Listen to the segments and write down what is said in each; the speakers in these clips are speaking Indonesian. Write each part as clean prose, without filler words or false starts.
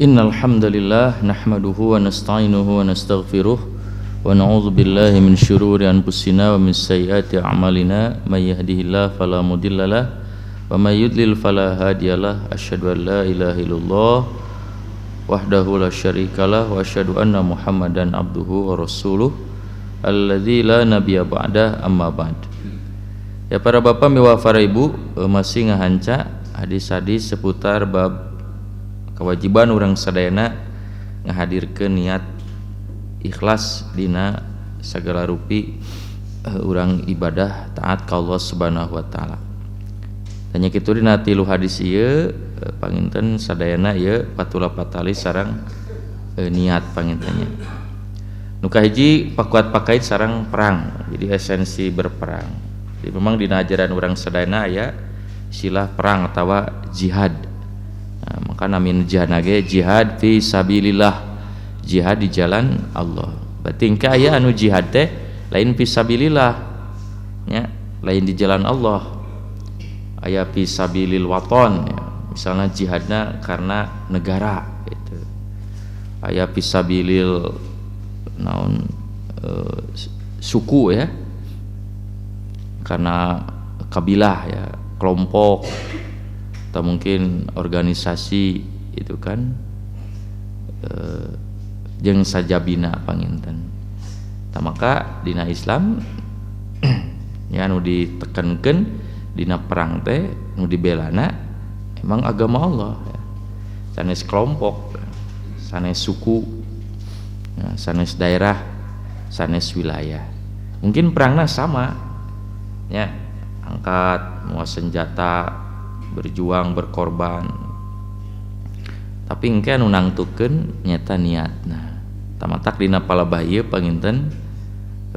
Innal hamdalillah nahmaduhu wa nasta'inuhu wa nastaghfiruh wa na'udzu billahi min syururi anfusina wa min sayyiati a'malina may yahdihillahu fala mudhillalah wa may yudlil fala hadiyalah asyhadu an la ilaha illallah wahdahu la syarikalah wa asyhadu anna muhammadan abduhu wa rasuluh alladzi la nabiyya ba'dah amma ba'd. Ya para bapak miwa para ibu, masih ngahanca hadis-hadis seputar bab kewajiban orang sadayana ngahadirkeun niat ikhlas dina sagala rupi urang ibadah taat ka Allah Subhanahu wa taala. Tanya kitu dina tilu hadis ieu panginten sadayana ieu patula patali sareng niat pangintennya. Nu kahiji pakuat pakait sareng perang. Jadi esensi berperang. Jadi memang dina ajaran urang sadayana aya istilah perang atawa jihad. Nah, maka namin jihad nage jihad fi sabilillah, jihad di jalan Allah. Berarti engke aya anu jihad teh lain fi sabilillah nya, lain di jalan Allah. Aya fi sabilil waton ya. Misalnya jihadna karena negara gitu. Aya fi sabilil naon suku ya. Karena kabilah ya, kelompok atau mungkin organisasi itu kan jeung sajabina panginten. Maka dina Islam ya nu ditekankeun dina perang teh nu dibelana emang agama Allah ya. Sanes kelompok, sanes suku, ya, sanes daerah, sanes wilayah. Mungkin perangna sama ya, angkat mau senjata berjuang berkorban, tapi engke anu nangtukeun nyata niatna tamatak dina palebah ieu panginten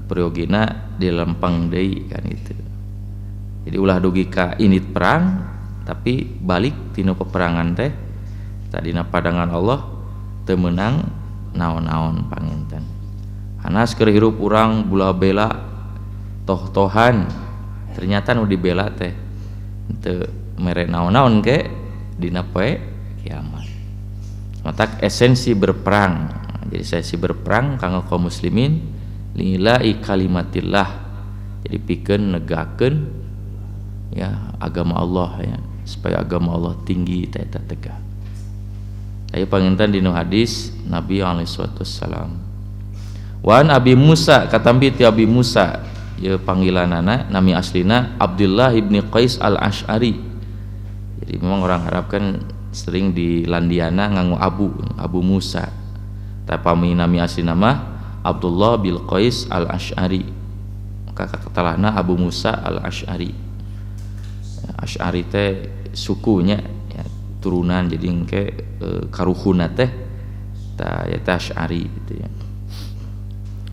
periogina dilempeng deui kan itu. Jadi ulah dugi ka init perang tapi balik tina peperangan teh tadina padangan Allah teu meunang naon-naon panginten. Hanas keur hirup urang bula bela toh-tohan ternyata nu dibela teh teu mere naon-naon ke dina poe kiamat. Matak esensi berperang. Jadi esensi berperang kanggo kaum muslimin lillahi kalimatillah. Jadi pikeun negakeun ya agama Allah ya, supaya agama Allah tinggi eta tegah. Aya panginten dina hadis Nabi alaihi wasallam. Wan Abi Musa katampi ti Abi Musa ya panggilanana nami aslina Abdullah ibni Qais al-Asy'ari. Jadi memang orang Arab kan sering di landiana nganggo Abu Musa. Tapi nami asli nama Abdullah bil Qais al-Asy'ari. Maka katalahna Abu Musa al-Asy'ari. Asy'ari teh sukunya ya, turunan jadi engke karuhuna teh ta ya Asy'ari gitu ya.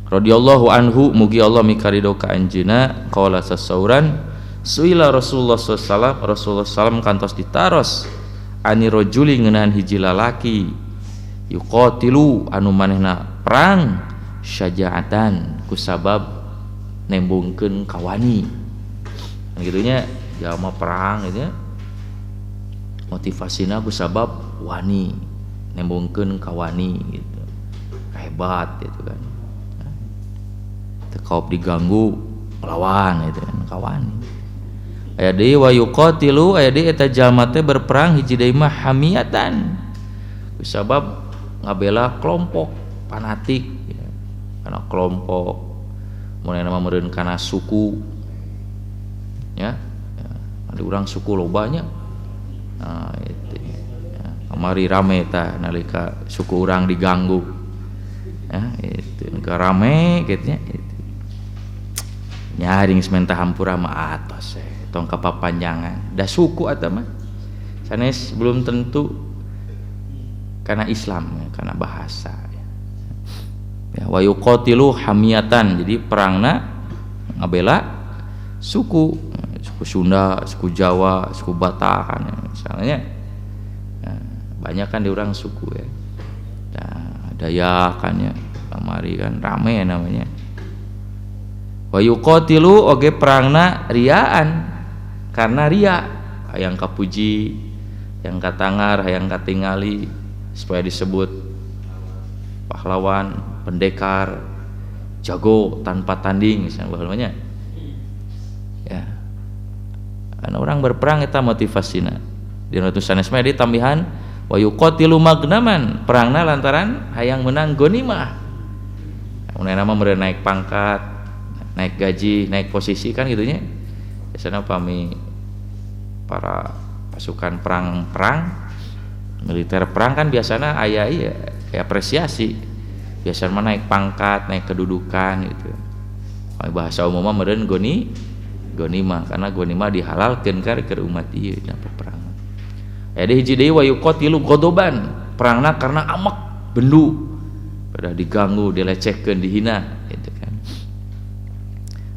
Radhiyallahu anhu mugi Allah mikarido ka anjeunna qala sasauran suila Rasulullah SAW, Rasulullah SAW kantos ditaros ani rojuli ngeunaan hiji lalaki yuqatilu anu manehna perang syaja'atan kusabab nembungkeun kawani. Kan gitunya jalma perang gitu ya. Motivasina kusabab wani nembungkeun kawani gitu. Hebat gitu kan. Teu kaop diganggu lawan gitu kan kawani. Aya deui wa yuqatilu aya deui eta jalma teh berperang hiji deui mah hamiyatan kusabab ngabela kelompok fanatik ya. Kana kelompok munana mah meureun kana suku ya, ada urang suku lobanya nah itu ya. Kamari rame tah nalika suku urang diganggu ya itu rame gitu ya itu nyaring sementa hampura mah atos tong kapapanjangan da suku eta mah sanes belum tentu karena Islam ya, karena bahasa ya wa yuqatilu hamiyatan jadi perangna ngabela suku Sunda, suku Jawa, suku Batak kan ya, misalnya ya, banyak kan di orang suku ya nah, Dayak kan ya kamari kan rame namanya wa yuqatilu oge perangna riaan karena ria hayang kapuji, hayang katangar, hayang katingali, supaya disebut pahlawan, pendekar, jago tanpa tanding misalnya bahulanya. Ya. Karena orang berperang eta motivasina. Di nu sanes mah ditambihan wa yuqatilu magnaman, perangna lantaran hayang menang ghanimah. Mun nama meureun naik pangkat, naik gaji, naik posisi kan gitunya. Biasanya pami para pasukan perang militer perang kan biasanya aya ieu apresiasi. Biasanya mah naik pangkat, naik kedudukan gitu. Bahasa umumnya meureun ghanimah karena ghanimah dihalalkeun ke umat ieu dina peperangan. Di hiji deui wa yuqatilu godoban, perangna karena amek, bendu, pada diganggu, dilecehkeun, dihina gitu kan.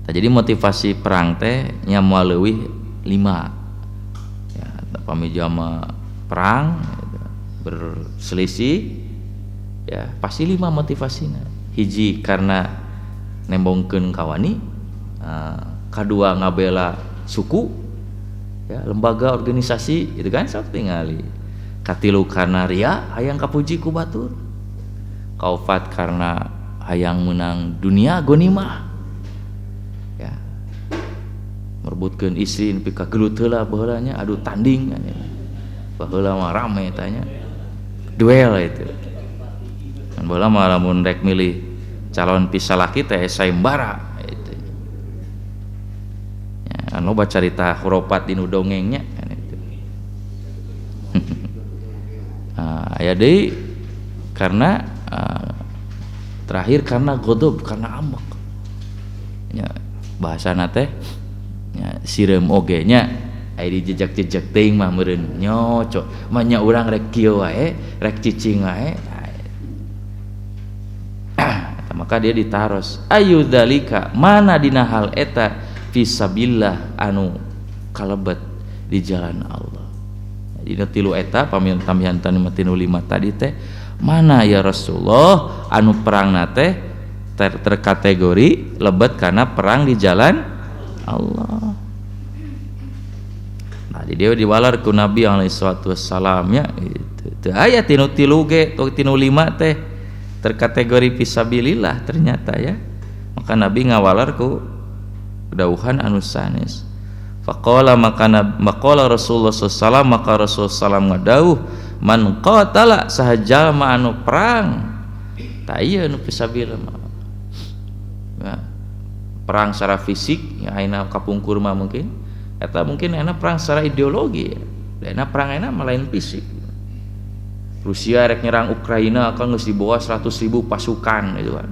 Jadi motivasi perang teh nya moal leuwih 5. Ya, pami jama perang gitu, berselisih ya pasti 5 motivasina. Hiji karena nembongkeun kawani, kedua ngabela suku, ya lembaga organisasi gitu kan sok tingali. Katilu karena ria hayang kapuji ku batur. Kaopat karena hayang menang dunia ghanimah. Ya. Merebutkeun istri nepi ka gelut heula baheula nya adu tanding kan ya. Baheula mah rame tanya. Duel itu. Kan baheula mah lamun rek milih calon pisalaki teh sayembara itu. Ya, kan loba carita huropat dinu dongengnya kan itu. Aya deui karena terakhir karena godob, karena amek ya, bahasana teh ya, sireum oge nya aya di jejak-jejak teuing mah meureun nyoco mah nya urang rek kieu wae rek cicing wae maka dia ditaros ayu dzalika mana dina hal eta fisabilillah anu kalebet di jalan Allah. Dina tilu eta pamihan tanu tinu 5 tadi teh mana ya Rasulullah anu perang nate terkategori lebet karena perang di jalan Allah. Nah di dia diwalar ku Nabi alaihi salatu wassalam ya gitu. Teu aya tinu tilu ge tinu 5 teh terkategori fisabilillah ternyata ya. Maka Nabi ngawalar ku dawuhan anu sanes. Faqala maqala Rasulullah sallallahu alaihi wasallam maka Rasulullah sallam ngadawuh man qatala saha anu perang ta ieu anu fisabilillah ya, perang secara fisik ya ayeuna kapungkur mah mungkin eta mungkin ayeuna perang secara ideologi ya ayeuna perang ayeuna mah lain fisik. Rusia rek nyerang Ukraina kan geus dibawa 100.000 pasukan gitu kan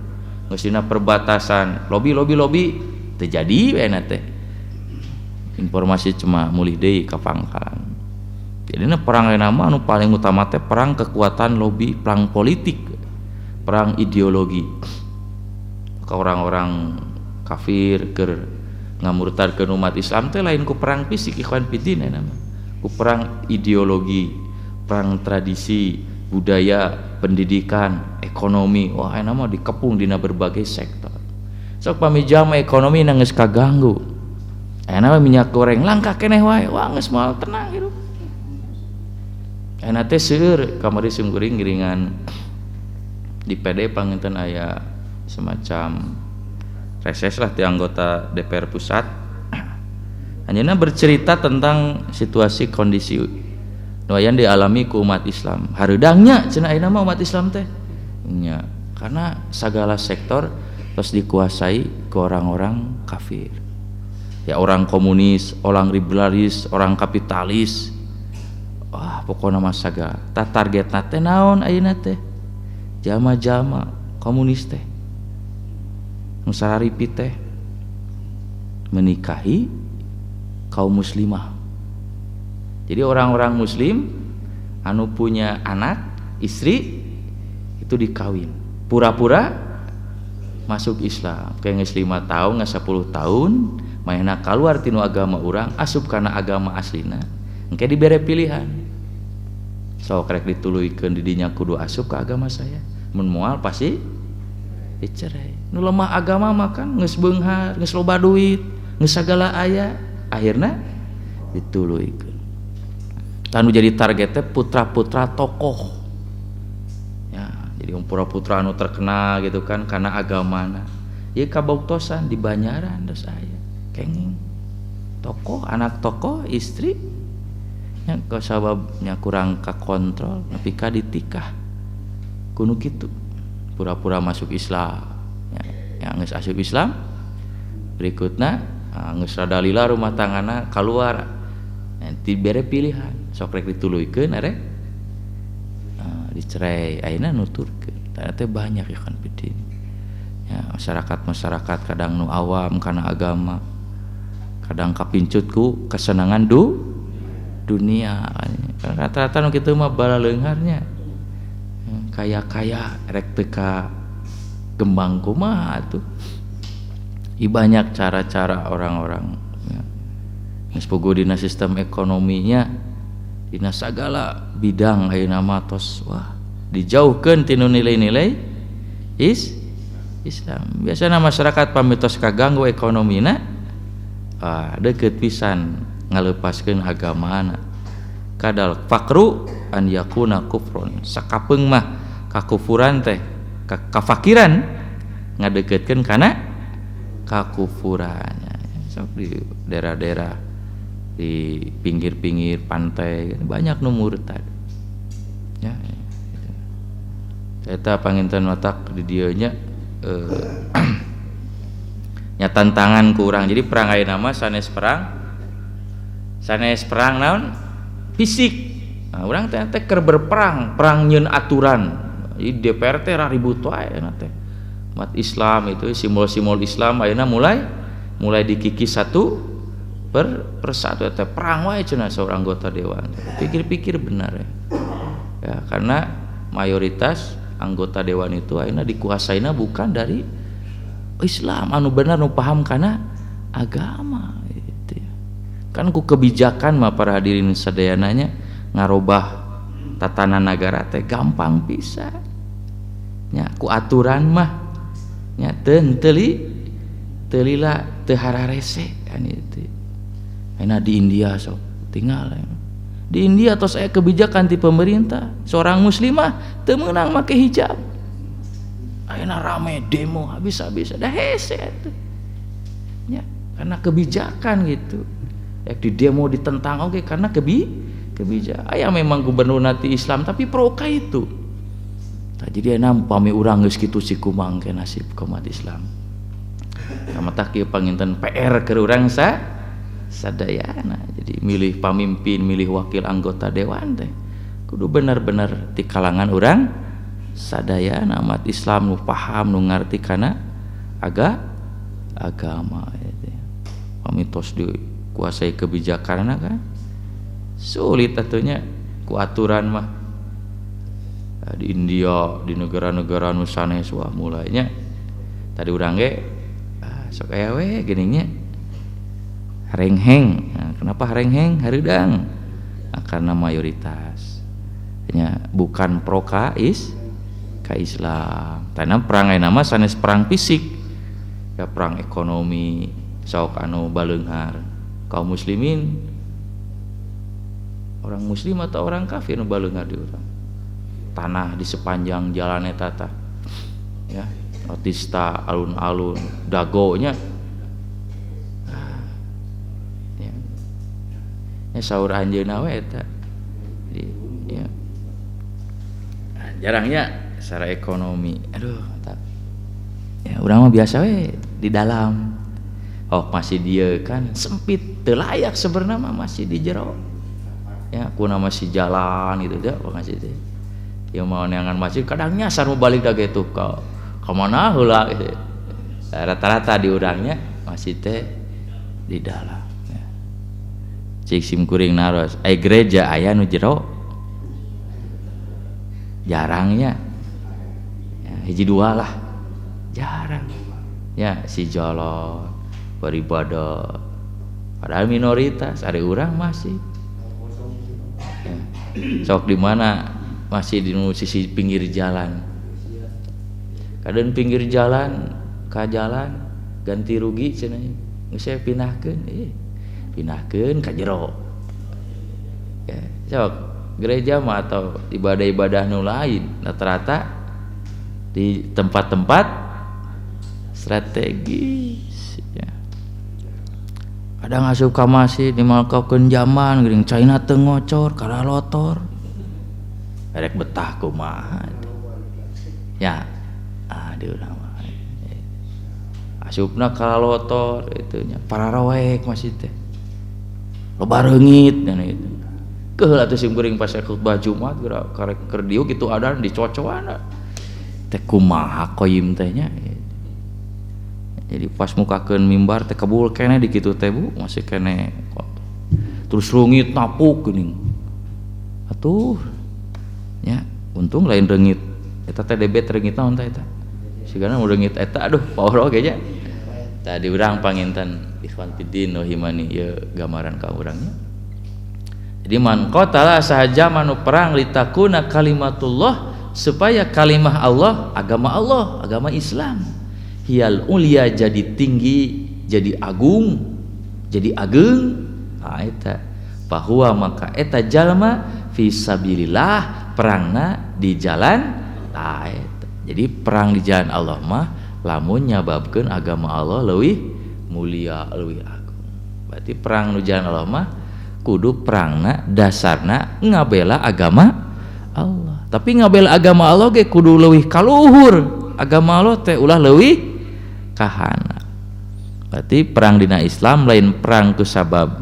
geus dina perbatasan lobi teu jadi ayeuna teh informasi cuma mulih deui ka pangkalan. Jadi perang nama anu paling utama teh perang kekuatan lobby, perang politik, perang ideologi. Maka orang-orang kafir keur ngamurtadkeun umat Islam teh lain ku perang fisik ikhwan fillah nama. Ku perang ideologi, perang tradisi, budaya, pendidikan, ekonomi. Wah aya mah dikepung dina berbagai sektor. Sok pamijama ekonomi na geus kaganggu. Aya mah minyak goreng langka keneh wae. Wah geus moal tenang hirup. Enak teh seueur kamari sungguring giringan di PD panginten aya semacam reses lah ti anggota DPR pusat. Anjeunna bercerita tentang situasi kondisi nu aya dialami ku umat Islam. Hareudangnya cenah ayeuna mah umat Islam teh. Nya, karena segala sektor terus dikuasai ke orang-orang kafir. Ya orang komunis, orang liberalis, orang kapitalis. Wah pokoknya mah sagala targetna teh naon ayeuna teh jama-jama komunis teh nu sararipi teh menikahi kaum muslimah. Jadi orang-orang muslim anu punya anak istri itu dikawin pura-pura masuk Islam kayak geus 5 tahun geus 10 tahun maena kaluar tinu agama urang asup kana agama aslina engke dibere pilihan sok rek dituluykeun di dinya kudu asup ke agama saya mun moal pasti dicerai nu lemah agama makan geus beunghar geus loba duit geus sagala aya akhirna dituluykeun tanu jadi targetnya putra-putra tokoh yang putra-putra anu terkenal gitu kan karena agamana. Ieu kabuktosan di Banjaran dos aya kenging tokoh anak tokoh istri nya sababnya kurang kakontrol nepi ka ditikah kudu kitu pura-pura masuk Islam ya geus asup Islam berikutna geus rada lila rumah tanggana keluar nanti bere pilihan sok rek dituluykeun arek dicerai ayeuna nuturkeun ternyata banyak ya kan bidin ya masyarakat kadang nu awam karena agama kadang kapincut ku kesenangan dunia kan rata-rata nu kitu mah bala leungharnya kaya rek teka gembang kumaha tuh banyak cara-cara orang-orang ya. Geus puguh dina sistem ekonominya dina sagala bidang ayeuna mah tos wah dijauhkeun ti nilai-nilai Islam. Biasana masyarakat pamitos kaganggu ekonomina deukeut pisan ngalepaskeun agamana. Kadal fakru an yakuna kufrun. Sakapeung mah kakufuran teh kafakiran ngadeukeutkeun kana kakufuran. Sok di daerah-daerah di pinggir-pinggir pantai banyak nu murtad. Ya. Eta panginten watak di dieu nya nya tantangan ku urang. Jadi perang ayeuna mah sanes perang naon fisik. Nah, urang teh keur berperang, perang nyeun aturan. Jadi DPR teh ribut wae teh. Umat Islam itu simbol-simbol Islam ayeuna mulai dikikis satu persatu teh perang wae cenah seorang anggota dewan. Pikir-pikir benar ya. Ya, karena mayoritas anggota dewan itu ayeuna dikuasaina bukan dari Islam anu benar nu paham kana agama gitu ya. Kan ku kebijakan mah para hadirin sadayananya ngarobah tatanan negara teh gampang pisan. Nya ku aturan mah nya teu lila teu hararese kan itu. Ayeuna di India sok tinggal ya. Di India tos aya kebijakan ti pemerintah seorang muslimah teu meunang make hijab. Ayeuna rame demo habis-habisan dah hese atuh. Ya, karena kebijakan gitu. Ya di demo ditentang oke karena kebijakan. Aya memang gubernur nanti Islam tapi pro ka itu. Nah, jadi ayeuna upami urang geus kitu si kumang ke nasib umat Islam. Kamata kieu panginten PR keur urang sadayana. Jadi milih pamimpin, milih wakil anggota dewan teh kudu benar-benar di kalangan urang sadayana umat Islam nu paham nu ngarti kana agama itu. Pamitos dikuasai kebijakanna kan sulit atunya ku aturan mah. Di India di negara-negara nu sanes wah mulainya tadi urang ge sok aya we geuning nya harengheng. Nah, kenapa harengheng hareudang? Nah, karena mayoritas nya bukan pro ka Islam. Karena perang ayeuna mah sanes perang fisik. Ya perang ekonomi sok anu baleunghar kaum muslimin. Orang muslim atau orang kafir nu baleunghar di urang. Tanah di sepanjang jalan eta tah. Ya, otista alun-alun dagonya. Ya saur anjeunna we eta. Ya. Jarangnya secara ekonomi aduh tak ya urang mah biasa we di dalam masih dia kan sempit teu layak sebenarnya mah masih di jero ya kuna masih jalan gitu ya masih teh ya mau neangan masjid kadang nyasar mau balik da gitu ka mana heula gitu. Rata-rata di urangnya masih teh di dalam ya. Cik sim kuring naros gereja aya nu jero jarangnya hiji dua lah jarang ya si jolol beribadah padahal minoritas ada urang masih ya. Sok di mana masih di sisi pinggir jalan kadang pinggir jalan ka jalan ganti rugi cenah geus saya pinahkeun ka jero ya sok gereja mah atau ibadah-ibadah nu lain rata-rata di tempat-tempat strategis ya. Kadang asup ka masjid dimalkakeun zaman geuning caina teu ngocor kada lotor erek betah kumaha ya di urang mah asupna ka lotor itu nya pararawek masjid teh loba reungit dan itu keheula atuh sim geuring pas khutbah Jumat karek keur dieu kitu adan dicocoan teh kumaha qoyim teh nya. Jadi pas mukakeun mimbar teh kabul keneh di kitu teh Bu masih keneh terus reungit napuk geuning atuh nya untung lain reungit eta teh debet reungit naon teh eta sigana reungit eta aduh power oge nya tadi urang panginten ikhwan fiddin rohimani ieu gambaran ka urangnya. Jadi man qatala sahaja manu perang litakuna kalimatullah supaya kalimah Allah, agama Islam hiyal ulia jadi tinggi, jadi agung, jadi ageng. Eta bahwa maka eta jalma fi sabilillah perangna di jalan eta. Jadi perang di jalan Allah mah lamun nyababkeun agama Allah leuwih mulia, leuwih agung. Berarti perang di jalan Allah mah kudu perangna dasarna ngabela agama Allah. Tapi ngabela agama Allah ge kudu leuwih kaluhur. Agama Allah teh ulah leuwih kahana. Berarti perang dina Islam lain perang ku sabab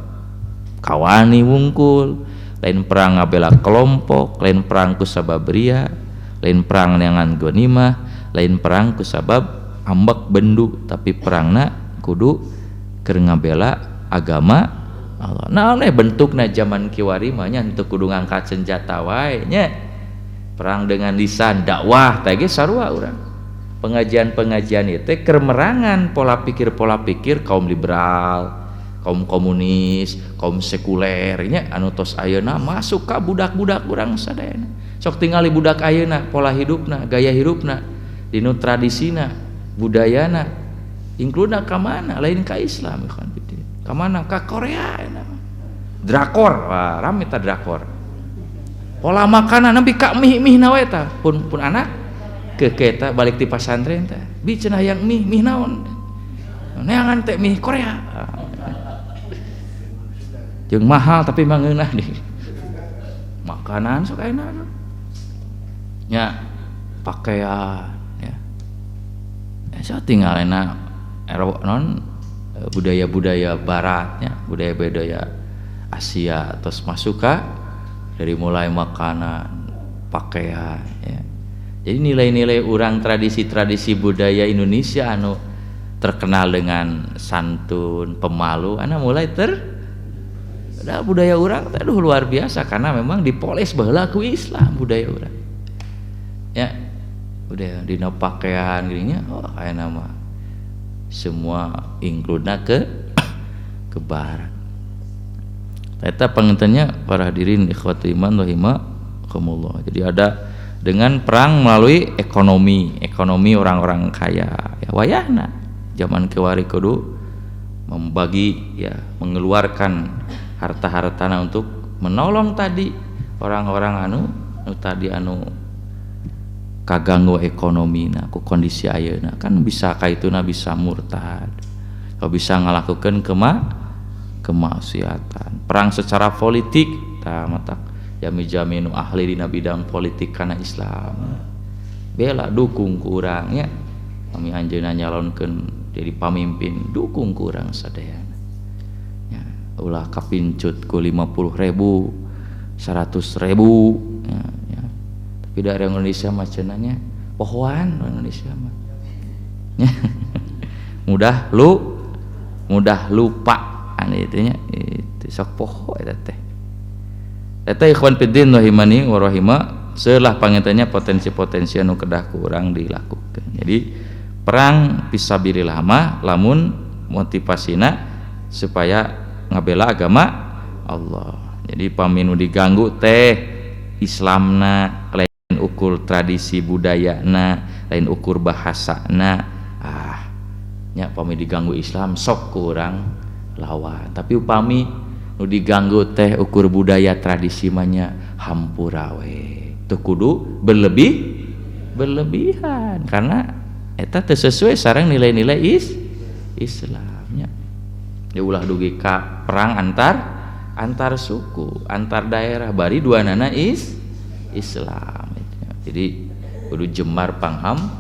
kawani wungkul, lain perang ngabela kelompok, lain perang ku sabab ria, lain perang neangan ghanimah, lain perang ku sabab ambek bendu, tapi perangna kudu keur ngabela agama Allah. Nah, bentukna zaman kiwari mah nya henteu kudu ngangkat senjata wae nya. Perang dengan lisan dakwah teh ge sarua urang. Pengajian-pengajian ieu teh keur merangan pola pikir kaum liberal, kaum komunis, kaum sekuler nya anu tos ayeuna masuk ka budak-budak urang sadayana. Sok tingali budak ayeuna pola hidupna, gaya hidupna, dinu tradisina, budayana, inkludna ka mana? Lain ka Islam kan. Kamana ka Korea drakor wah rame ta drakor pola makanan nepi ka mih nawe ta pun anak ke eta balik ti pasantren teh bi cenah yang mih naon neangan teh mih Korea jeung mahal tapi mangeunah di makanan sok ayeuna nya pakaian ya so tinggalna non budaya-budaya baratnya, budaya-budaya Asia terus masuk ka dari mulai makanan, pakaian ya. Jadi nilai-nilai urang tradisi-tradisi budaya Indonesia anu terkenal dengan santun, pemalu, ana mulai ada budaya urang teh luar biasa karena memang dipoles baheula ku Islam budaya urang. Ya. Budaya dina pakaian geunya oh aya nama semua inkludna ke barat. Eta pangintennya para hadirin ikhwatul iman rahimakumullah. Jadi ada dengan perang melalui ekonomi orang-orang kaya. Ya wayahna zaman kiwari kudu membagi ya mengeluarkan harta-hartana untuk menolong tadi orang-orang anu tadi anu kaganggu ekonomina ku kondisi ayeuna kan bisa kaituna bisa murtad kalau bisa ngalakukeun kemaksiatan perang secara politik tah matak jami-jami nu ahli dina bidang politik kana Islam bela dukung ku urang nya kami anjeunna nyalonkeun jadi pamimpin dukung ku urang sadayana ya ulah kapincut ku 50.000 100.000 ya. Tapi dari Indonesia mah cenanya pohoan Indonesia mah mudah lupa anu itu nya itu sok poho eta teh ikhwan fiddin rahimani wa rahima seulah pangintennya potensi-potensi anu kedah ku urang dilakukeun. Jadi perang fisabilillah mah lamun motivasina supaya ngabela agama Allah. Jadi paminu diganggu teh Islamna ukur tradisi budayana lain ukur bahasana nya upami diganggu Islam sok kurang lawan tapi upami nu diganggu teh ukur budaya tradisi mah nya hampura we teu kudu berlebihan karena eta teu sesuai sareng nilai-nilai Islamnya. Ya ulah dugi ka perang antar suku, antar daerah bari duanana Islam. Jadi kudu jemar pangham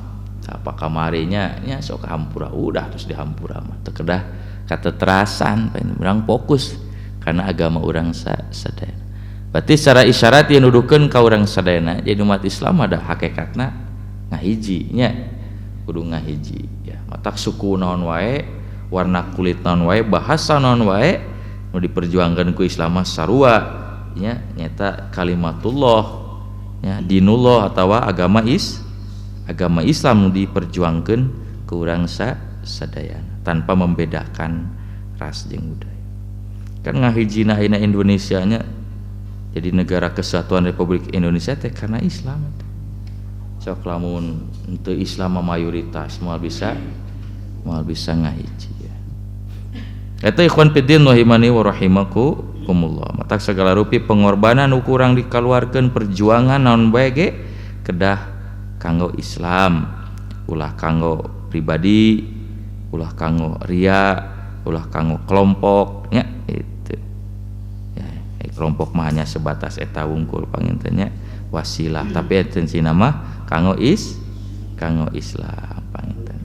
apa kamarinya nya sok hampura udah terus dihampura mah teu kedah kateterasan urang fokus karena agama urang sadayana. Berarti secara isyarat yang nuduhkeun ka urang sadayana jadi umat Islam ada hakikatna ngahiji nya kudu ngahiji ya matak suku naon wae warna kulit naon wae bahasa naon wae nu diperjuangkan ku Islam sarua nya nyata kalimatullah ya dinullah atawa agama Islam nu diperjuangkan ku urang sadayana tanpa membedakan ras jeung budaya. Kan ngahijina ayeuna Indonesia nya jadi negara kesatuan Republik Indonesia teh karena Islam. Sok lamun henteu Islam mayoritas moal bisa ngahiji ya. Eta ikhwan fiddin rahimani wa rahimakumullah. Matak segala rupi pengorbanan ukurang dikaluarkeun perjuangan naon bae ge kedah kanggo Islam, ulah kanggo pribadi, ulah kanggo ria, ulah kanggo kelompok nya itu. Ya, kelompok mah hanya sebatas eta wungkul pangintennya wasilah, tapi esensinya mah kanggo Islam panginten.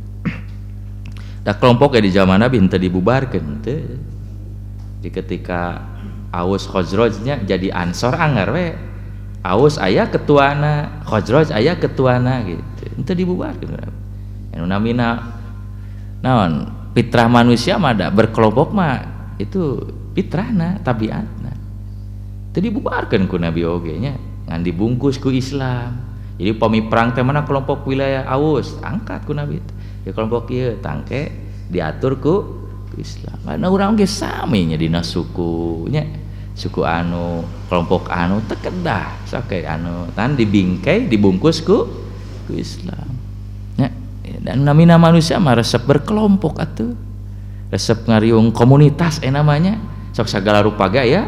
Da kelompok di zaman Nabi henteu dibubarkeun teu. Di ketika Aus Khazraj nya jadi Ansor anggar we. Aus aya ketuana, Khazraj aya ketuana gitu. Henteu dibubarkeun. Anu namina naon? Fitrah manusia mah da berkelompok mah itu fitrahna, tabiatna. Teu dibubarkeun ku Nabi oge nya, ngan dibungkus ku Islam. Jadi pami perang teh mana kelompok wilayah Aus angkat ku Nabi. Ya kelompok ieu tangke diatur ku Islam. Mana urang ge sami nya dina suku nya. Suku anu, kelompok anu teu kedah sake anu tan dibingkai dibungkus ku Islam. Nya dan namina manusia mah resep berkelompok atuh. Resep ngariung komunitas namanya. Sok sagala rupa gaya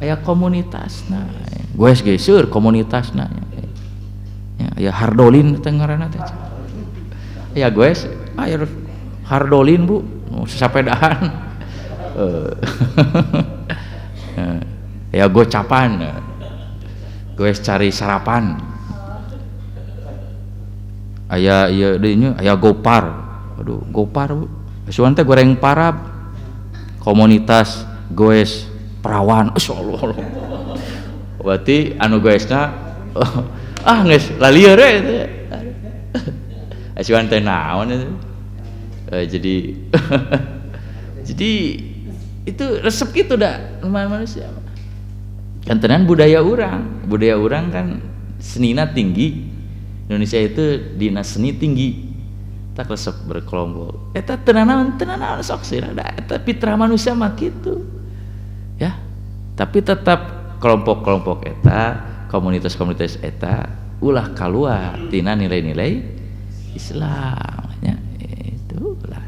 aya komunitasna. Goes ge seur komunitasna. Ya Hardolin teh ngaranna teh. Ya goes aya Hardolin Bu, sapedahan. Ya gocapan. Goes cari sarapan. Aya ieu deui nya aya gopar. Aduh, gopar Bu. Asuhan teh goreng parab. Komunitas goes perawan. Insyaallah. Berarti anu goesna geus lalieur we teh. Asuhan teh naon itu. Jadi itu resep gitu dah manusia. Kan tenan budaya orang kan senina tinggi. Indonesia itu dina seni tinggi. Tak resep berkelompok. Eta tenan sok sira da eta fitrah manusia mah kitu. Ya. Tapi tetap kelompok-kelompok eta, komunitas-komunitas eta ulah kaluar tina nilai-nilai Islam nya itu lah.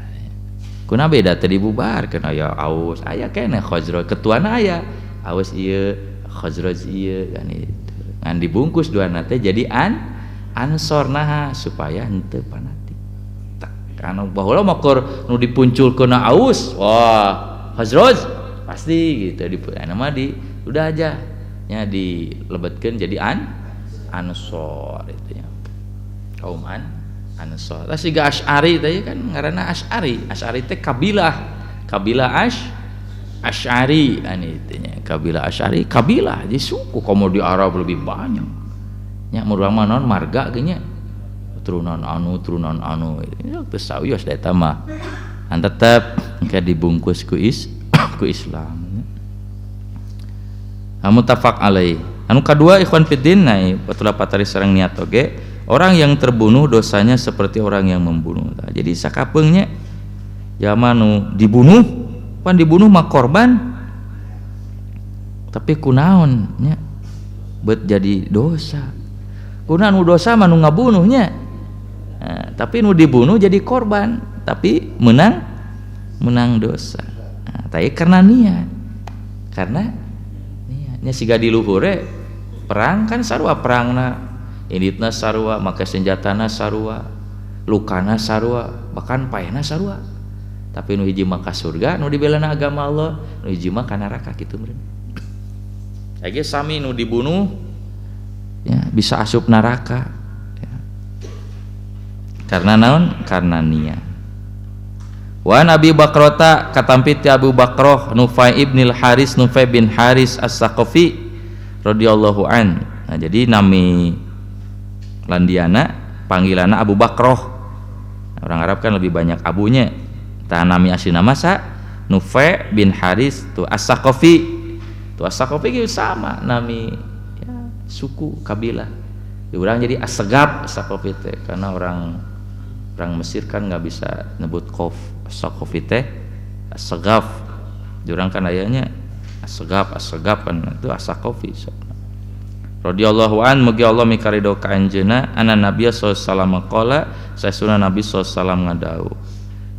Kuna beda teh dibubarkeun aya Aus, aya keneh Khazraj, ketuana aya Aus ieu, Khazraj ieu kan itu. Ngan dibungkus duana teh jadi Ansor naha supaya henteu fanatik. Anu baheula mah keur nu dipunculkeun Aus, wah Khazraj pasti gitu anu mah udah aja nya dilebetkeun jadi Ansor itu nya. Kaum Ansor. Tah siga Asy'ari teh kan ngaranna Asy'ari. Asy'ari teh kabilah Asy'ari anu itu nya. Kabilah Asy'ari, kabilah di suku komo di Arab lebih banyak. Nya murang mah naon marga ge nya. Turunan anu teu sawios da eta mah. An tetep engke dibungkus ku Islam. Muttafaq alaih. Anu kadua ikhwan fiddin nai patulah patari sareng niat oge. Orang yang terbunuh dosanya seperti orang yang membunuh. Jadi sakapeungnya zaman nu dibunuh, pan dibunuh mah korban. Tapi kunaon nya? Bet jadi dosa. Kunaon nu dosa mah nu ngabunuhnya. Nah, tapi nu dibunuh jadi korban, tapi menang dosa. Nah, tapi karena niat. Karena niatnya siga di luhur perang kan sarua perangna inditna sarua, make senjatana sarua, lukana sarua, bahkan paena sarua. Tapi nu hiji mah ka surga, nu dibelana agama Allah, nu hiji mah ka neraka kitu meureun. Age sami nu dibunuh ya bisa asup neraka ya. Karena naon? Karena niat. Wa Nabi Bakrota katampi ti Abu Bakroh Nufai ibnil Haris Nufai bin Haris As-Saqafi radhiyallahu an. Nah, jadi nami landiana panggilanna Abu Bakroh. Orang Arab kan lebih banyak abunya. Tah nami aslina masa Nufai bin Haris tu As-Saqafi. Tu As-Saqafi gitu sama nami ya, suku kabilah. Diurang jadi As-Sagaf As-Saqafi teh karena orang Mesir kan nggak bisa nyebut qaf. As-Saqafi teh As-Sagaf. Diurang kan ayanya As-Sagaf kan itu As-Saqafi. Radhiyallahu an mugi Allah mikarido ka anjeunna anna Nabi sallallahu alaihi wasallam qala saestuna Nabi sallallahu alaihi wasallam ngadau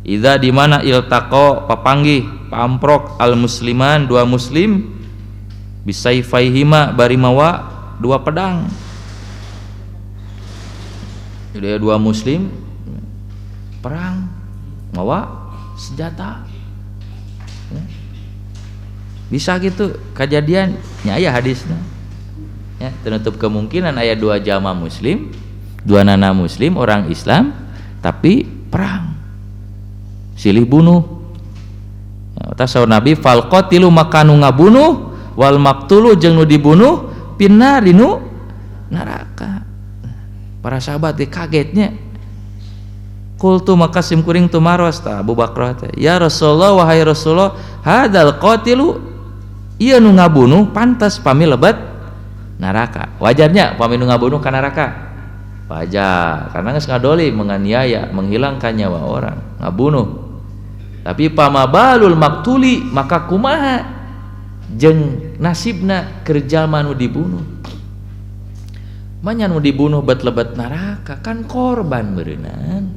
idza di mana iltaqa papanggih pamprok al musliman dua muslim bisayfaihima bari mawa dua pedang. Jadi dua muslim perang mawa senjata ya. Bisa gitu kejadian nya aya hadisna ya, tertutup kemungkinan aya dua jamaah muslim, dua nana muslim orang Islam tapi perang silih bunuh ya, tasawur Nabi fal qatilu maka nu ngabunuh wal maktulu jeung nu dibunuh pinnarinu neraka. Para sahabat teh kagetnya qultu maka simkuring tumaros ta Abu Bakar teh ya Rasulullah wahai Rasulullah hadal qatilu ieu nu ngabunuh pantas pami lebat neraka. Wajarnya pami nu ngabunuh ka neraka wajar karena geus ngadoli menganiaya menghilangkan nyawa orang ngabunuh. Tapi pamabalul maktuli maka kumaha jeung nasibna keur jalma nu dibunuh. Manya nu dibunuh bet lebat neraka kan korban beureunan.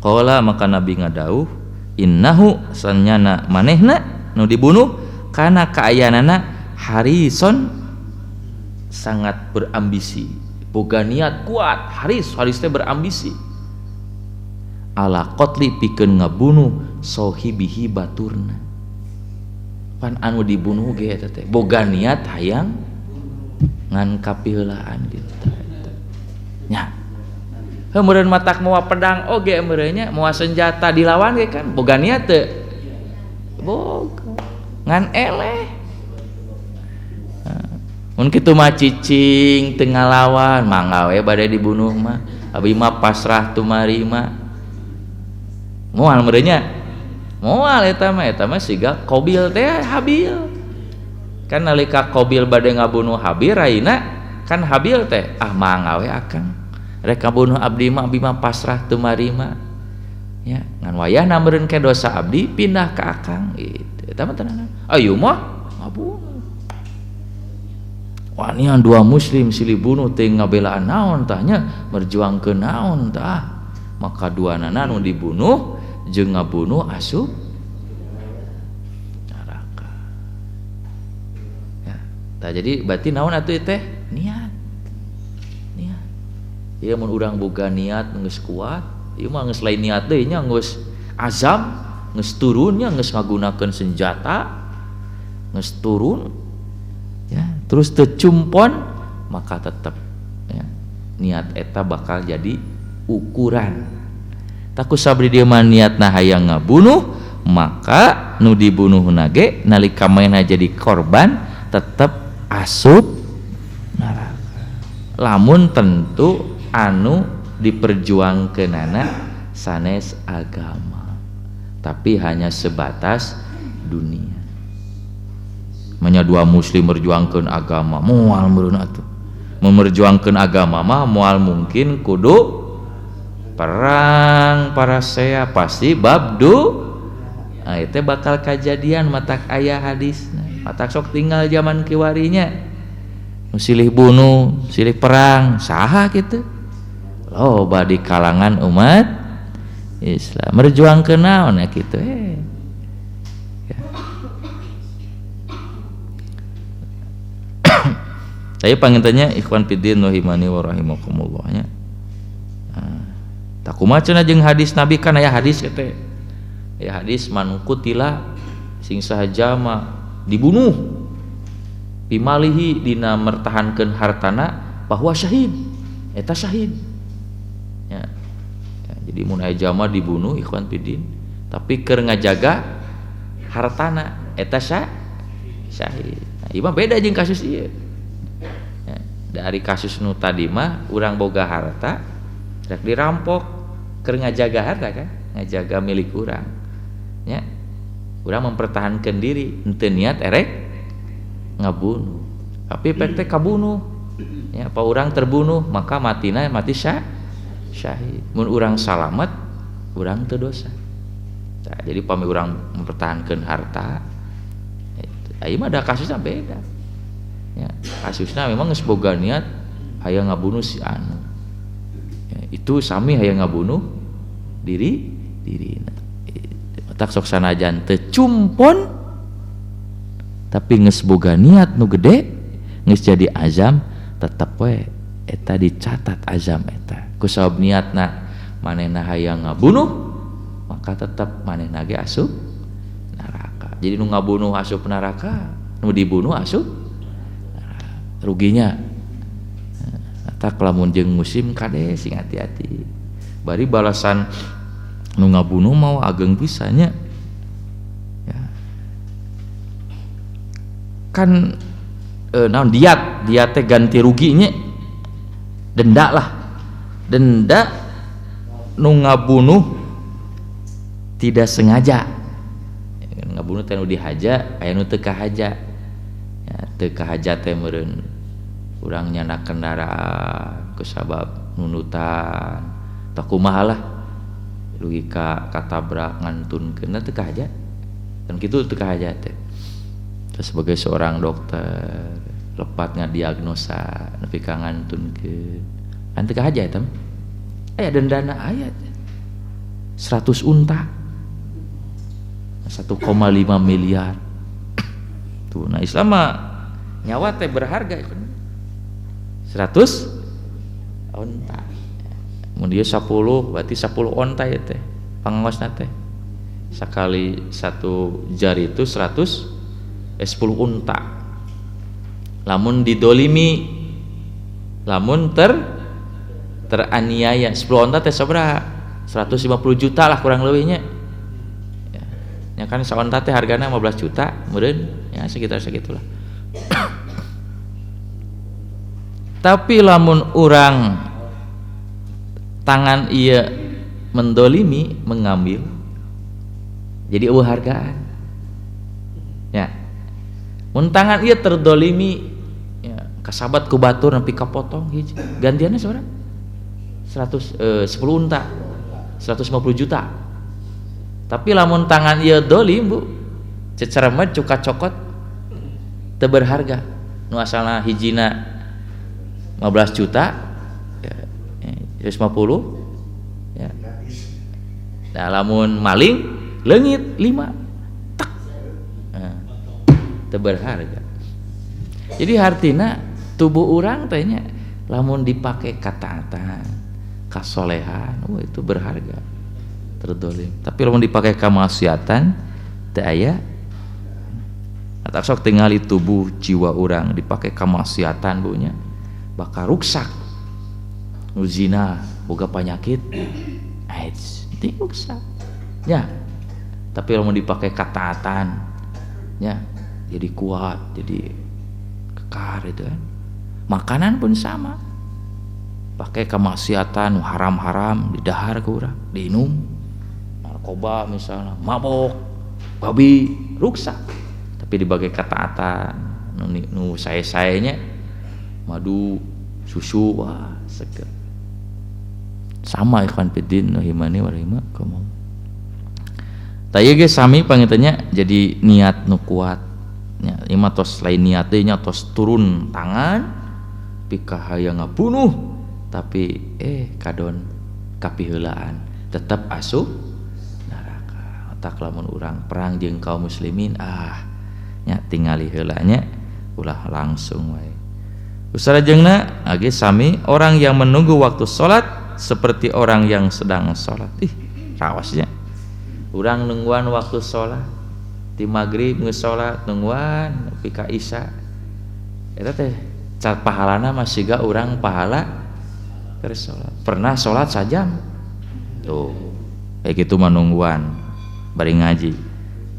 Qala maka Nabi ngadauh innahu sanyana manehna nu dibunuh kana kaayanana harison sangat berambisi boga niat kuat. Haris teh berambisi ala qatli pikeun ngabunuh sohibihi baturna. Pan anu dibunuh ge eta teh boga niat hayang ngan kapiheulaan kitu nya. Meureun matak moal pedang oge meureun nya moal senjata dilawan ge kan boga niat teu boga ngan eleh. Mun kitu mah cicing teu ngalawan mangga we bade dibunuh mah abi mah pasrah tumari mah moal meureun nya moal eta mah siga Qabil teh Habil kan nalika Qabil bade ngabunuh Habil raina kan Habil teh mangga we akang rek ngabunuh abdi mah pasrah tumari mah ya ngan wayahna meureun ke dosa abdi pindah ka akang gitu eta mah tenanan ayeuna mah ngabunuh. Wah ini dua muslim silih bunuh teh ngabelaan naon tanya merjuangkeun naon tah maka dua nana nu dibunuh jeung ngabunuh asup neraka ya. Tah jadi berarti naon atuh teh niat ieu mun urang boga niat geus kuat ieu mah geus lain niat deui nya geus azam geus turun nya geus ngagunakeun senjata geus turun ya terus tercumpon maka tetap ya, niat eta bakal jadi ukuran. Taku sabri dia mah niatna hayang ngabunuh maka nu dibunuhna ge nalika maena jadi korban tetap asup neraka. Lamun tentu anu diperjuangkeunana sanes agama tapi hanya sebatas dunia. Manya dua muslim merjuangkeun agama moal meureun atuh memerjuangkeun agama mah moal mungkin kudu perang parasea pasti babdu itu bakal kejadian matak aya hadisna matak sok tinggal zaman kiwarinya silih bunuh silih perang saha gitu loba di kalangan umat Islam merjuangkeun naon kitu ya. Saya pangintennya ikhwan fiddin rahimani wa rahimakumullah nya. Tak kumaha cenah jeung hadis Nabi kan aya hadis teh. Ya hadis man qutila sing sahaja mah dibunuh bimalihi dina mertahankeun hartana bahwa syahid eta syahid. Ya. Jadi mun aya jama dibunuh ikhwan fiddin tapi keur ngajaga hartana eta syahid. Nah, ieu mah beda jeung kasus ieu. Ya, dari kasus nu tadi mah urang boga harta rek dirampok keur ngajaga harta kan, ngajaga milik urang. Ya. Urang mempertahankan diri henteu niat erek ngabunuh. Tapi pek teh kabunuh. Ya, apa urang terbunuh maka matina mati syahid. Mun urang salamet urang teu dosa. Nah, jadi pami urang mempertahankan harta ieu mah ada kasusnya beda. Ya, kasusnya memang geus boga niat hayang ngabunuh si anu. Ya, itu sami hayang ngabunuh dirina. Tak sok sanajan teu cumpon tapi geus boga niat nu gede geus jadi azam tetep we eta dicatat azam eta ku sabab niatna manehna hayang ngabunuh maka tetep manehna ge asup neraka. Jadi nu ngabunuh asup neraka nu dibunuh asup neraka. Ruginya tak lamun jeung musim kade sing hati-hati bari balasan nu ngabunuh mau ageng pisahnya ya. Kan naon diat teh ganti ruginya denda lah, denda nu ngabunuh tidak sengaja ngabunuh teh nu dihaja aya nu teu kahaja ya, teu kahaja teh meureun urang nyana kendaraan kusabab nunutan tah kumaha lah rugi katabrak ngantunkeun teu kahaja dan kitu teu kahaja teh. Terus sebagai seorang dokter lepat ngadiagnosa nepi ka ngantunkeun kan teu kahaja eta aya dendana aya 100 unta 1,5 miliar tuh. Nah Islam mah nyawa teh berharga 100 unta. Mun dia 10 berarti 10 onta ya teh pangangosna teh sakali satu jari itu 10 unta. Lamun didolimi lamun teraniaya 10 onta teh sabaraha 150 juta lah kurang leuwihnya ya kan saonta teh hargana 15 juta meureun ya sekitar segitulah. Tapi lamun urang tangan ia mendolimi mengambil jadi eueuh hargaan ya. Mun tangan ia terdolimi ya kasabat ku batur nepi kapotong hiji gantianna sabaraha 10 unta 150 juta. Tapi lamun tangan ia dolim bu ceceremet cuka cokot teu berharga nu asalna hijina 15 juta 150 ya. Nah lamun maling leungit 5 tak teu berharga. Jadi artina tubuh urang teh nya lamun dipake kataatan kasolehan itu berharga terdolim. Tapi lamun dipake kamaksiatan teu aya atak sok tingali tubuh jiwa urang dipake kamaksiatan bunya bakal ruksak. Nu zina boga panyakit AIDS ting ruksak ya. Tapi lamun dipake kataatan ya jadi kuat jadi kekar itu kan. Makanan pun sama pakai kemaksiatan haram-haram didahar ke urang diinum narkoba misalnya mabok babi ruksak. Tapi dibagi kataatan nu saya-sayanya madu susu wah seger sama ikhwan fiddin rahimani wa rahimakumullah. Taya ge sami pangintennya jadi niat nu kuat nya imah tos lain niat teh nya tos turun tangan pika hayang ngabunuh tapi kadon kapiheulaan tetap asup neraka. Tak lamun urang perang jeung kaum muslimin nya tingali heula nya ulah langsung wae Usarajengna age sami orang yang menunggu waktu sholat seperti orang yang sedang sholat. Rawasnya urang nungguan waktu sholat di maghrib geus sholat nungguan nepi ka isya eta teh cat pahalana masih ga urang pahala keur sholat. Pernah sholat sajam tuh kayak gitu menungguan bari ngaji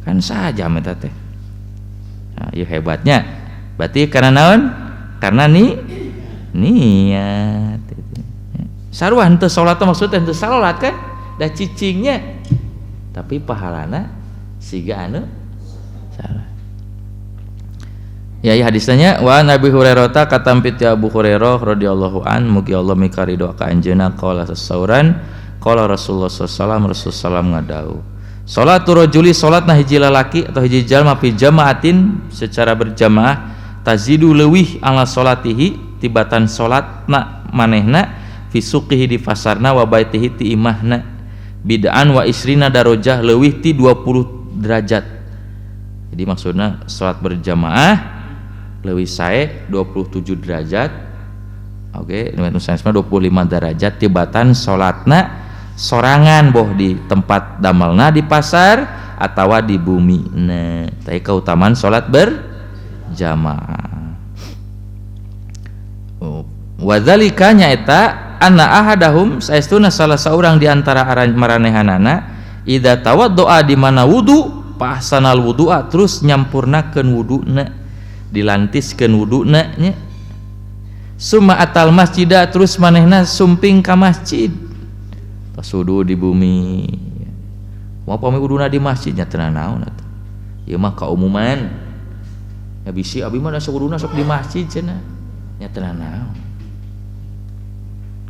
kan sajam eta teh. Nah, ieu hebatnya berarti karena naon? Karena niat sarua henteu salat maksudnya henteu salat kan da cicingnya tapi pahalana siga anu salah. Ya hadisnya wa Nabi Hurairah katampit ya Abu Hurairah radhiyallahu an mugi Allah mikarido ka anjeunna qala sasauran qala Rasulullah sallallahu alaihi wasallam ngadau salatul rajuli salatna hiji lalaki atau hiji jalma fi jamaatin secara berjamaah tazidu leuwih ala salatihi tibatan salatna manehna fi suqihi di pasarna wa baitihi ti imahna bid'an wa isrina darajah leuwih ti 20 derajat. Jadi maksudna salat berjamaah leuwih sae 27 derajat. Oke, nusansna 25 derajat tibatan salatna sorangan boh di tempat damelna di pasar atawa di bumi. Nah, teh kautamaan salat jamaah. Wadzalika nyaeta anna ahadahum saestuna salah seorang di antara maranehanana idza tawaddoa di mana wudu fa ahsanal wudu'a terus nyampurnakeun wuduna dilantiskeun wuduna nya summa atal masjida terus manehna sumping ka masjid pas wudu di bumi mau pami wuduna di masjidnya teu naon atuh ieu mah kaumuman. Ya bisi abi mah sok wuduna sok di masjid cenah. Nya teu naon.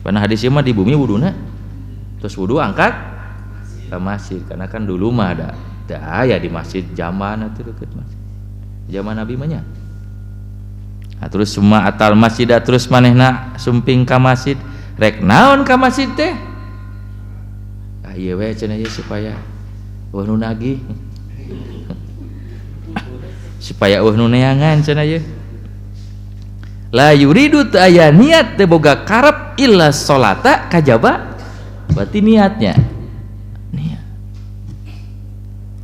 Pernah hadis mah di bumi wuduna. Terus wudu angkat ke masjid karena kan dulu mah ada aya di masjid zaman atuh deukeut masjid. Zaman Nabi mah nya. Nah, terus semua atal masjid terus manehna sumping ka masjid. Rek naon ka masjid teh? Ah ieu we cenah ieu supaya nu nagih. Supaya nu neangan cenah ye la yuridu teu aya niat teu boga karep illa sholata kajaba berarti niatnya niat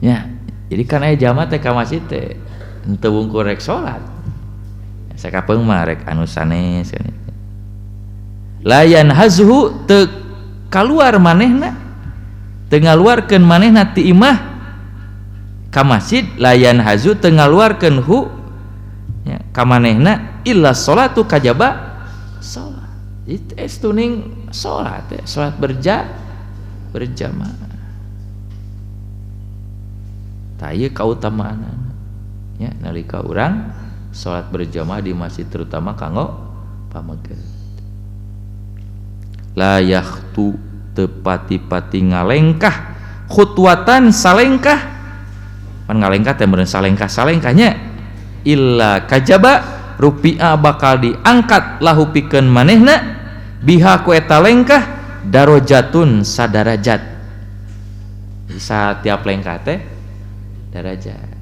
ya jadi kan aya jama teh ka masjid teh henteu wungkul rek salat sakapeung mah rek anu sanes kan layan hazhu teu kaluar manehna teu ngaluarkeun manehna ti imah ka masjid layan hazu teu ngaluarkeun hu ya ka manehna illa sholatu kajaba salat itu estuning salat ya salat berjamaah tah ieu kautamaanna ya nalika urang salat berjamaah di masjid terutama kanggo pamegeh la yakhtu teu pati-pati ngalengkah khutwatan salengkah pan ngalengkah teh meureun salengkah-salengkahnya illa kajaba rupiah bakal diangkat lahu pikeun manehna biha ku eta lengkah darajatun sadarajat. Satiap lengkah teh darajat.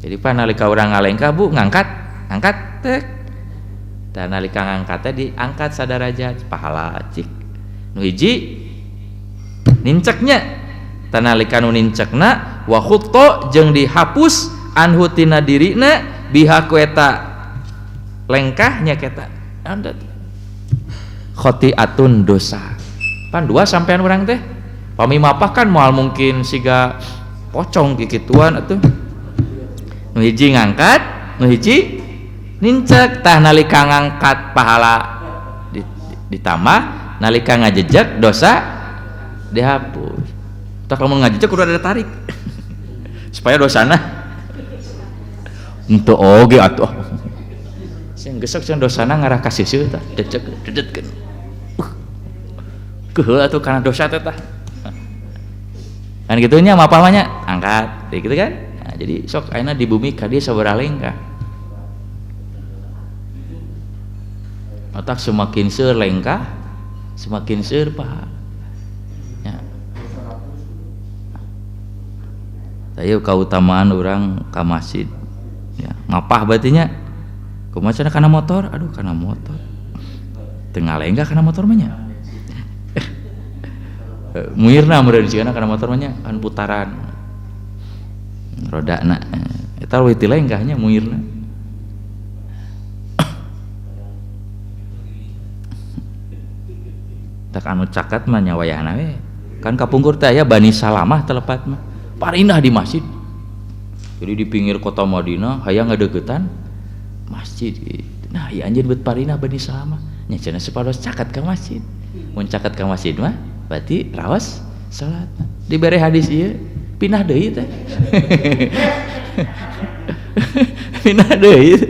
Jadi pan nalika urang ngalengkah Bu ngangkat teh dan nalika ngangkat teh diangkat sadarajat pahala cik nu hiji ninceknya tanalika nu nincekna wa khutta jeung dihapus anhu tina dirina biha ku eta lengkah nya keta khotiatun dosa pan dua sampean urang teh pami mapah kan moal mungkin siga pocong kikituan atuh nu hiji ngangkat nu hiji nincek tah nalika ngangkat pahala ditambah nalika ngajejeg dosa dihapus. Tak lamun ngajejeg kudu ada tarik supaya dosana henteu oge atuh sing gesek sing dosana ngarah ka siseu tah dedetkeun keheul atuh kana dosa teh tah kan gitunya mapah mah nya angkat gitu kan nah, jadi sok ayeuna di bumi ka dieu sabaraha lengkah otak semakin seueur lengkah semakin seueur pahala. Ayo kautamaan orang ka masjid ya, ngapah batinya kumaha cenah kana motor, aduh kana motor teu ngalenggah kana motor mah nya muirna meureun sieuna kana motor mah nya kan putaran rodana eta leuwih ti lenggahnya muirna tak anu cakat mah nya wayahna we kan kapungkur teh aya Bani Salamah telepat mah parindah di masjid jadi di pinggir kota Madinah hayang ngadeukeutan masjid gitu. Nah ieu anjeun bet parindah Bani Salamah nya cenah sapados cakat ka masjid mun cakat ka masjid mah berarti raos salat dibere hadis ieu pindah deui teh pindah deui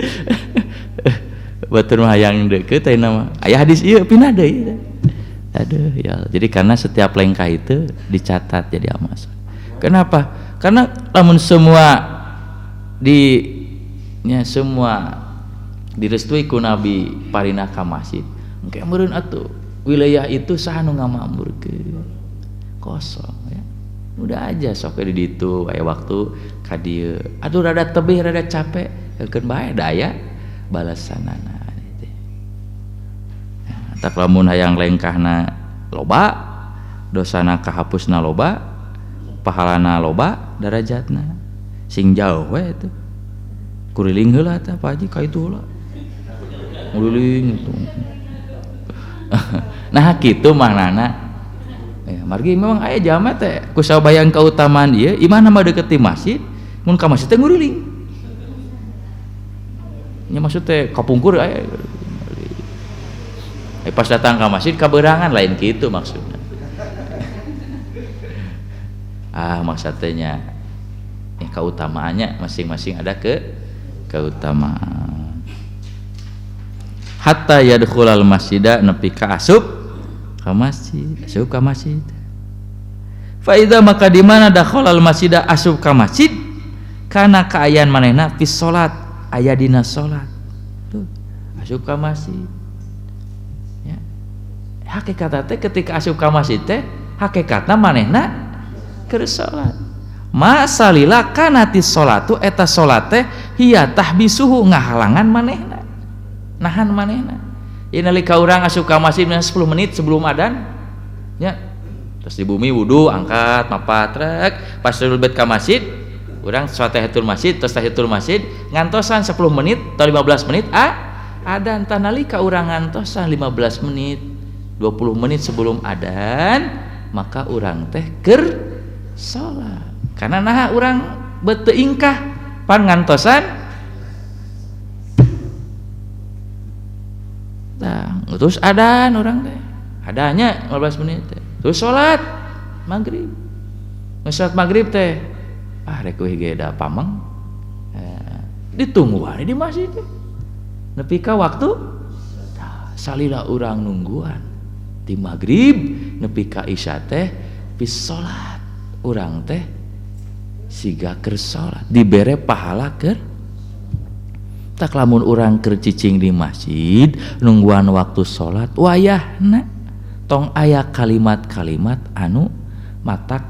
batur mah hayang deukeut teh nama aya hadis ieu pindah deui teh. Aduh ya, jadi karena setiap langkah itu dicatat jadi amal. Kenapa? Karena lamun semua direstui ku Nabi parinah ka masjid, engke meureun atuh wilayah itu saha nu ngamamurkeun. Kosong ya. Udah aja sok di ditu aya waktu ka dieu. Aduh rada tebih rada capek, keun bae daya balasanana. Tak lamun hayang lengkahna loba dosana kahapusna loba pahalana loba darajatna sing jauh we itu kuriling heula teh Pak Haji ka itu heula nguliling itu nah kitu maknana ya margi memang aya jalma teh ku sabayang kautamaan ieu imahna mah deukeut ti masjid mun ka masjid teh nguriling nya maksud teh kapungkur aya pas datang ke masjid kaberangan lain gitu maksudnya maksudnya keutamaannya masing-masing ada keutamaan hatta yadkhulal masjidah nepi ka asup ka masjid fa idza maka di mana dakhalal masjidah asup ka masjid kana kaayaan manehna fi salat aya dina salat tuh asup ka masjid hakikatna teh ketika asup ka masjid teh hakikatna manehna keur salat masalila kanati salatu eta salat teh hiya tahbisuhu ngahalangan manehna nahan manehna ieu nalika urang asup ka masjid 10 menit sebelum adzan nya terus di bumi wudu angkat mapat rek pas bet ka masjid urang salat tahiyatul masjid terus tahiyatul masjid ngantosan 10 menit atau 15 menit adzan tah nalika urang ngantosan 15 menit 20 menit sebelum adzan maka urang teh keur salat karena nah urang beuteung ingkah pan ngantosan tah terus adzan urang teh adanya 15 menit teh terus salat maghrib salat maghrib teh rek we ge da pameng ditunggu wae di masjid teh nepi ka waktu salila urang nungguan di maghrib nepi ka isya teh pis salat urang teh siga keur salat dibere pahala keur tak lamun urang keur cicing di masjid nungguan waktu salat wayahna tong aya kalimat-kalimat anu matak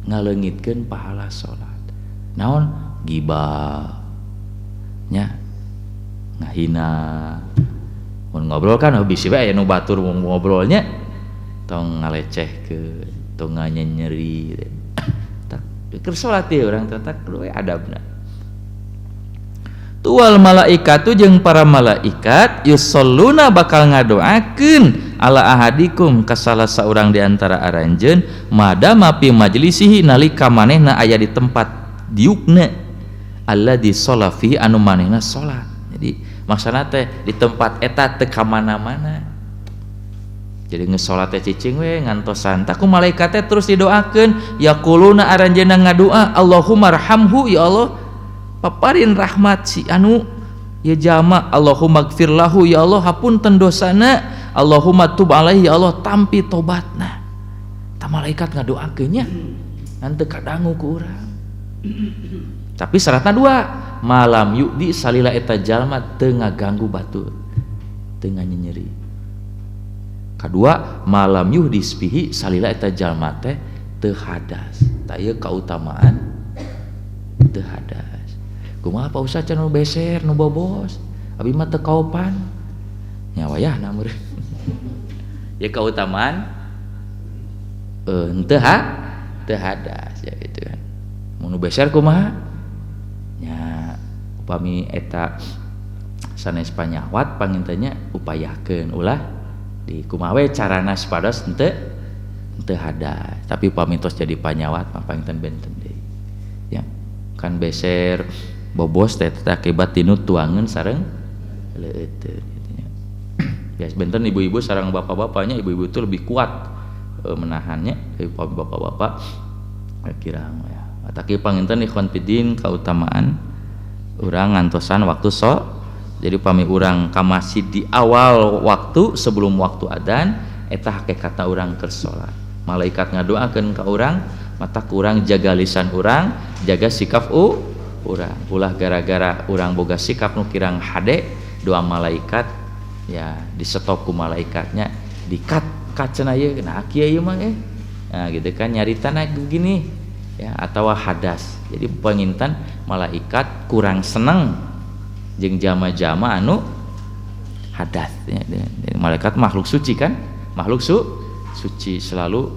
ngaleungitkeun pahala salat naon gibah nya ngahina ngobrol kan bisi bae anu batur ngobrolnya tong ngalecehkeun tong nyeri tak keur salat ieu urang tak kudu adabna tuwal malaikatu jeung para malaikat yusalluna bakal ngadoakeun ala ahadikum ka salah saurang di antara aranjeun madama fi majlisihi nalika manehna aya di tempat diukna alladzi shalla fi anu manehna salat jadi maksudna teh di tempat eta teu ka mana-mana jadi ngesolat teh cicing we ngantosan tak ku malaikat teh terus didoakeun yaquluna aranjeunna ngadua Allahumma arhamhu ya Allah paparin rahmat si anu ya jama Allahumma gfir lahu ya Allah hapunten dosana Allahumma tub alaihi ya Allah tampi tobatna ta malaikat ngadoakeunnya henteu kadangu ku urang tapi syaratna dua malam yudi salila eta jalma teu ngaganggu batur teu nyeri kadua malam yuhdis bihi salila eta jalma teh teu hadas ta ieu kautamaan teu hadas kumaha Pak Ustaz cenah nu beser nu bobos abi mah teu kaopan nya wayahna meureun ya keutamaan teu hadas ya gitu kan mun nu beser kumaha nya upami eta sanes panyawat pangintennya upayakeun ulah di kumaha we carana supados henteu hadas tapi upami tos jadi panyawat mah panginten benten deui ya kan beser bobos teh akibat tinu tuangan sareng leuteun gitu nya. Ya benten ibu-ibu sareng bapak-bapaknya ibu-ibu itu lebih kuat menahannya daripada bapak-bapak kira ya. Ataki panginten ikhwan fiddin kautamaan urang ngantosan waktu jadi pami urang ka masjid di awal waktu sebelum waktu adzan eta hakikatna urang keur salat. Malaikat ngadoakeun ka urang mata kurang jaga lisan urang jaga sikap urang ulah gara-gara urang boga sikap nu kirang hade doa malaikat ya di stop ku malaikatnya di cut cenah ieu nah kieu mah nah gitu kan nyaritana begini ya atawa hadas jadi pengintan malaikat kurang seneng jeung jama-jama anu hadas ya. Malaikat makhluk suci kan makhluk suci selalu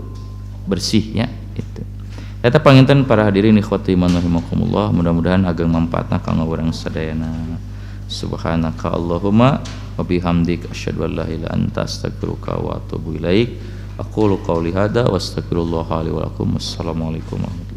bersih ya itu. Eta panginten para hadirin ikhwati iman rahimakumullah mudah-mudahan ageng manfaatna kanggo urang sadayana. Subhanaka Allahumma wa bihamdika asyhadu an la ilaha illa anta astaghfiruka wa atubu ilaik. Aqulu qouli hadza wa astaghfirullaha li wa lakum. Assalamualaikum warahmatullahi wabarakatuh.